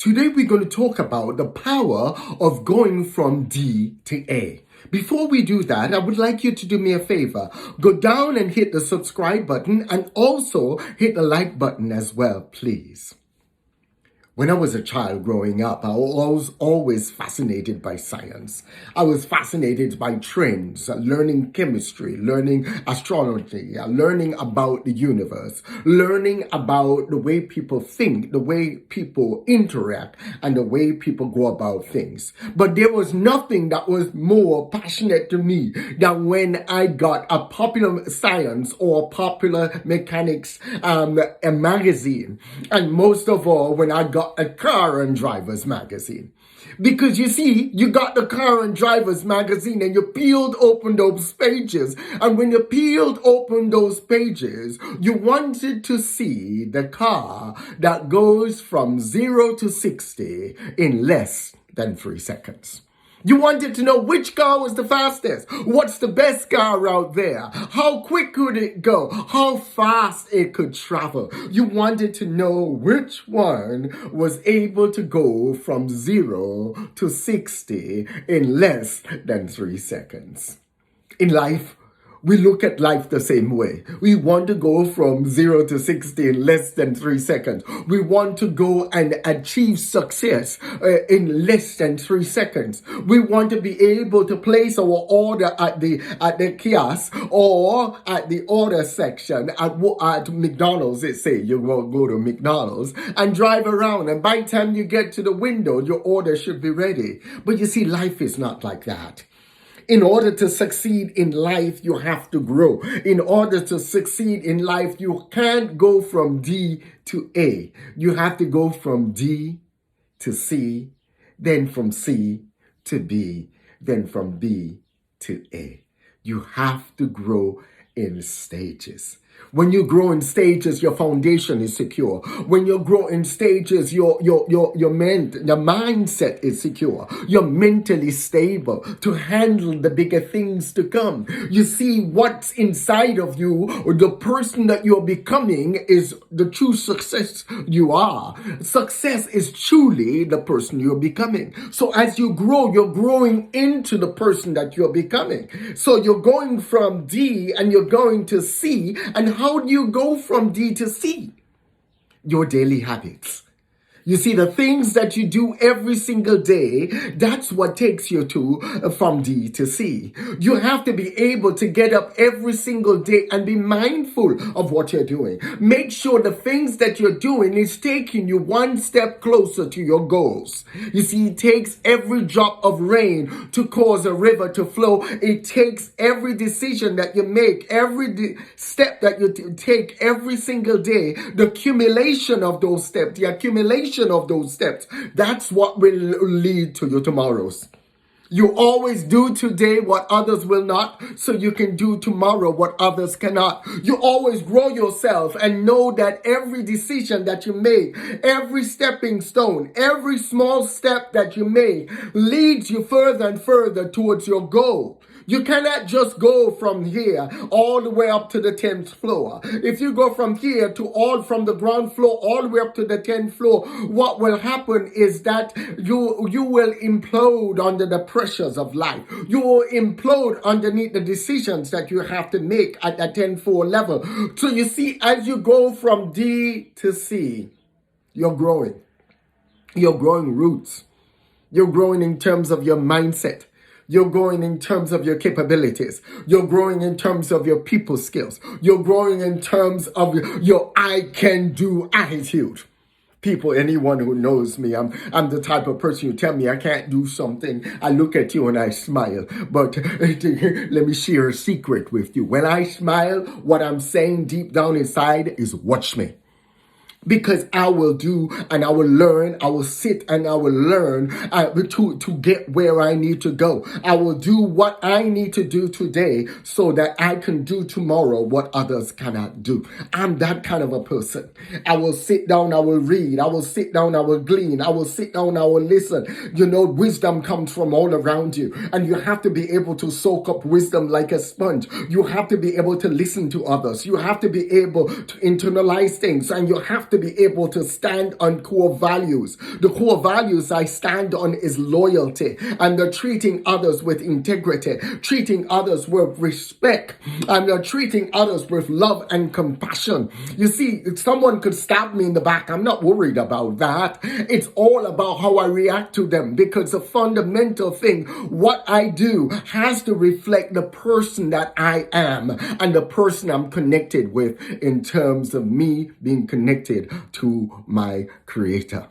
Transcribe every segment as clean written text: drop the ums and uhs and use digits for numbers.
Today we're going to talk about the power of going from D to A. Before we do that, I would like you to do me a favor. Go down and hit the subscribe button and also hit the like button as well, please. When I was a child growing up, I was always fascinated by science. I was fascinated by trends, learning chemistry, learning astrology, learning about the universe, learning about the way people think, the way people interact, and the way people go about things. But there was nothing that was more passionate to me than when I got a popular science or popular mechanics a magazine. And most of all, when I got a car and drivers magazine. Because you see, you got the car and drivers magazine and you peeled open those pages. And when you peeled open those pages, you wanted to see the car that goes from 0 to 60 in less than 3 seconds. You wanted to know which car was the fastest. What's the best car out there? How quick could it go? How fast it could travel? You wanted to know which one was able to go from 0 to 60 in less than 3 seconds. In life, we look at life the same way. We want to go from 0 to 60 in less than 3 seconds. We want to go and achieve success in less than 3 seconds. We want to be able to place our order at the kiosk or at the order section at McDonald's. They say you will go to McDonald's and drive around, and by the time you get to the window, your order should be ready. But you see, life is not like that. In order to succeed in life, you have to grow. In order to succeed in life, you can't go from D to A. You have to go from D to C, then from C to B, then from B to A. You have to grow in stages. When you grow in stages, your foundation is secure. When you grow in stages, your mindset is secure. You're mentally stable to handle the bigger things to come. You see, what's inside of you, or the person that you're becoming, is the true success you are. Success is truly the person you're becoming. So as you grow, you're growing into the person that you're becoming. So you're going from D and you're going to C. And how do you go from D to C? Your daily habits. You see, the things that you do every single day, that's what takes you from D to C. You have to be able to get up every single day and be mindful of what you're doing. Make sure the things that you're doing is taking you one step closer to your goals. You see, it takes every drop of rain to cause a river to flow. It takes every decision that you make, every step that you take every single day, the accumulation of those steps, the accumulation of those steps. That's what will lead to your tomorrows. You always do today what others will not, so you can do tomorrow what others cannot. You always grow yourself and know that every decision that you make, every stepping stone, every small step that you make leads you further and further towards your goal. You cannot just go from here all the way up to the 10th floor. If you go from here from the ground floor all the way up to the 10th floor, what will happen is that you will implode under the pressures of life. You will implode underneath the decisions that you have to make at the 10th floor level. So you see, as you go from D to C, you're growing. You're growing roots. You're growing in terms of your mindset. You're growing in terms of your capabilities. You're growing in terms of your people skills. You're growing in terms of your I can do attitude. People, anyone who knows me, I'm the type of person you tell me I can't do something, I look at you and I smile. But let me share a secret with you. When I smile, what I'm saying deep down inside is watch me. Because I will do and I will learn, I will sit and I will learn to get where I need to go. I will do what I need to do today so that I can do tomorrow what others cannot do. I'm that kind of a person. I will sit down, I will read, I will sit down, I will glean, I will sit down, I will listen. You know, wisdom comes from all around you, and you have to be able to soak up wisdom like a sponge. You have to be able to listen to others. You have to be able to internalize things, and you have have to be able to stand on core values. The core values I stand on is loyalty and the treating others with integrity, treating others with respect, and treating others with love and compassion. You see, if someone could stab me in the back, I'm not worried about that. It's all about how I react to them, because the fundamental thing, what I do has to reflect the person that I am and the person I'm connected with in terms of me being connected to my Creator.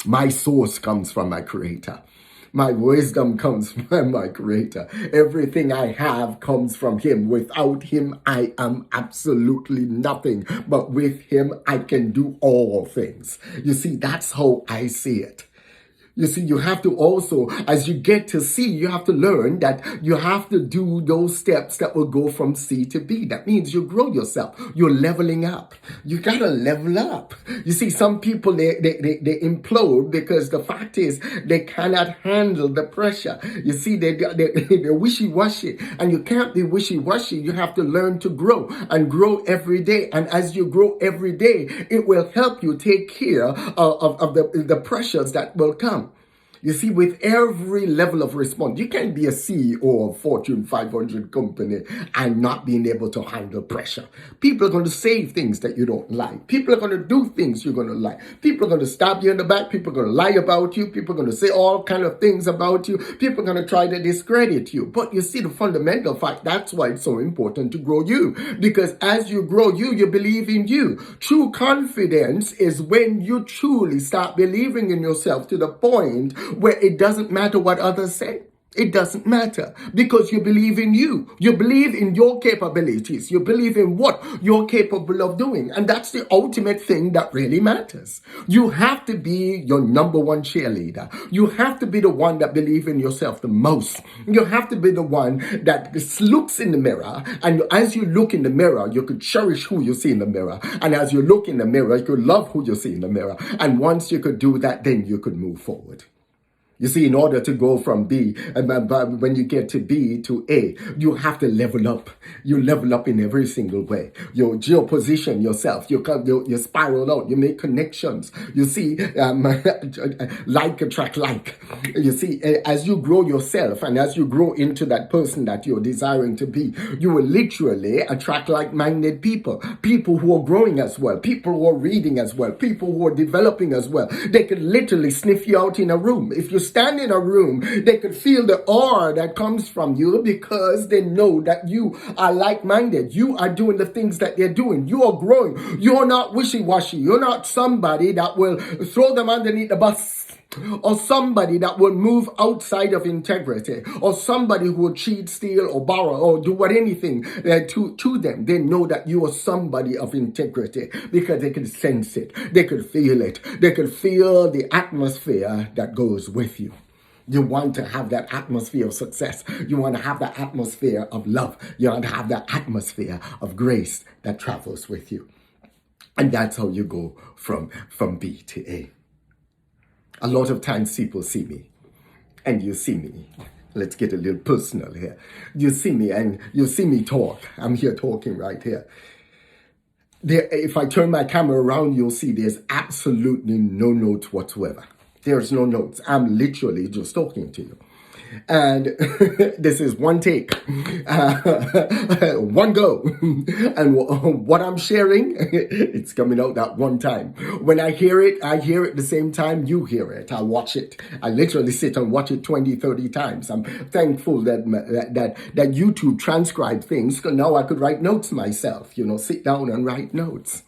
My source comes from my Creator. My wisdom comes from my Creator. Everything I have comes from Him. Without Him, I am absolutely nothing. But with Him, I can do all things. You see, that's how I see it. You see, you have to also, as you get to C, you have to learn that you have to do those steps that will go from C to B. That means you grow yourself. You're leveling up. You got to level up. You see, some people, they implode because the fact is they cannot handle the pressure. You see, they're wishy-washy, and you can't be wishy-washy. You have to learn to grow and grow every day. And as you grow every day, it will help you take care of the pressures that will come. You see, with every level of response, you can't be a CEO of Fortune 500 company and not being able to handle pressure. People are going to say things that you don't like. People are going to do things you're going to like. People are going to stab you in the back. People are going to lie about you. People are going to say all kind of things about you. People are going to try to discredit you. But you see, the fundamental fact, that's why it's so important to grow you. Because as you grow you, you believe in you. True confidence is when you truly start believing in yourself to the point where it doesn't matter what others say. It doesn't matter, because you believe in you. You believe in your capabilities. You believe in what you're capable of doing. And that's the ultimate thing that really matters. You have to be your number one cheerleader. You have to be the one that believes in yourself the most. You have to be the one that looks in the mirror. And as you look in the mirror, you could cherish who you see in the mirror. And as you look in the mirror, you could love who you see in the mirror. And once you could do that, then you could move forward. You see, in order to go from B, when you get to B to A, you have to level up. You level up in every single way. You geoposition yourself. You spiral out. You make connections. You see, like attract like. You see, as you grow yourself and as you grow into that person that you're desiring to be, you will literally attract like-minded people. People who are growing as well. People who are reading as well. People who are developing as well. They can literally sniff you out in a room. If you stand in a room, they could feel the aura that comes from you, because they know that you are like-minded. You are doing the things that they're doing. You are growing. You're not wishy-washy. You're not somebody that will throw them underneath the bus, or somebody that will move outside of integrity, or somebody who will cheat, steal, or borrow, or do anything to them. They know that you are somebody of integrity, because they can sense it. They could feel it. They could feel the atmosphere that goes with you. You want to have that atmosphere of success. You want to have that atmosphere of love. You want to have that atmosphere of grace that travels with you. And that's how you go from B to A. A lot of times people see me, and you see me. Let's get a little personal here. You see me and you see me talk. I'm here talking right here. If I turn my camera around, you'll see there's absolutely no notes whatsoever. There's no notes. I'm literally just talking to you. And this is one take, one go. And what I'm sharing, it's coming out that one time. When I hear it the same time you hear it. I watch it. I literally sit and watch it 20, 30 times. I'm thankful that YouTube transcribed things, because now I could write notes myself, sit down and write notes.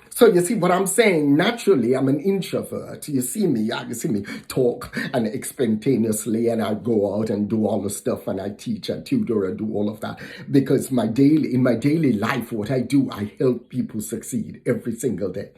So you see what I'm saying? Naturally, I'm an introvert. You see me talk and spontaneously, and I go out and do all the stuff, and I teach and tutor and do all of that. Because in my daily life, what I do, I help people succeed every single day.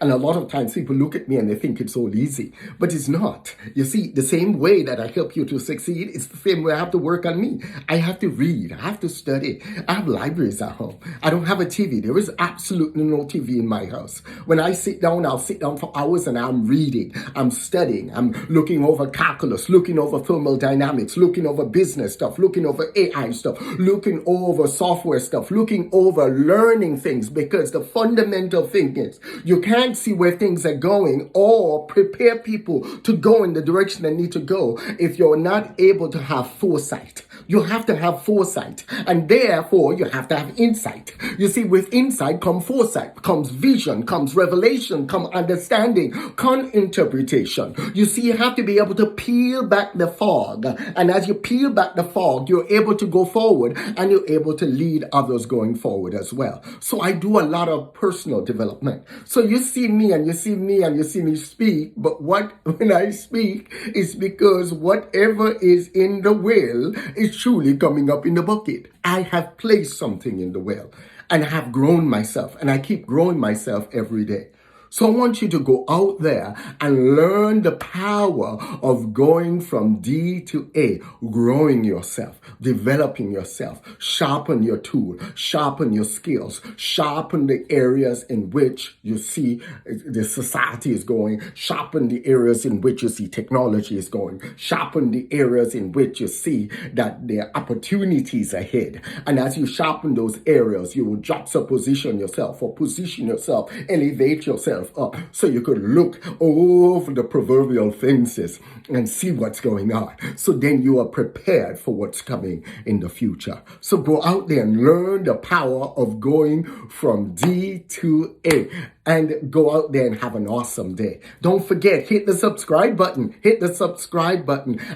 And a lot of times people look at me and they think it's all easy, but it's not. You see, the same way that I help you to succeed, it's the same way I have to work on me. I have to read. I have to study. I have libraries at home. I don't have a TV. There is absolutely no TV in my house. When I sit down, I'll sit down for hours and I'm reading. I'm studying. I'm looking over calculus, looking over thermodynamics, looking over business stuff, looking over AI stuff, looking over software stuff, looking over learning things, because the fundamental thing is you can't can't see where things are going or prepare people to go in the direction they need to go if you're not able to have foresight. You have to have foresight, and therefore you have to have insight. You see, with insight comes foresight, comes vision, comes revelation, comes understanding, comes interpretation. You see, you have to be able to peel back the fog, and as you peel back the fog, you're able to go forward, and you're able to lead others going forward as well. So I do a lot of personal development. So you see me and you see me and you see me speak, but when I speak, it's because whatever is in the well is truly coming up in the bucket. I have placed something in the well, and I have grown myself, and I keep growing myself every day. So I want you to go out there and learn the power of going from D to A, growing yourself, developing yourself, sharpen your tool, sharpen your skills, sharpen the areas in which you see the society is going, sharpen the areas in which you see technology is going, sharpen the areas in which you see that there are opportunities ahead. And as you sharpen those areas, you will juxtaposition yourself or position yourself, elevate yourself up so you could look over the proverbial fences and see what's going on. So then you are prepared for what's coming in the future. So go out there and learn the power of going from D to A, and go out there and have an awesome day. Don't forget, hit the subscribe button,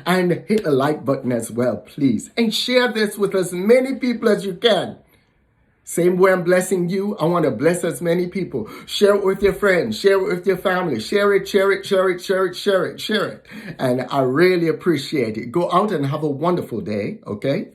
and hit the like button as well, please. And share this with as many people as you can. Same way I'm blessing you, I want to bless as many people. Share it with your friends. Share it with your family. Share it. And I really appreciate it. Go out and have a wonderful day, okay?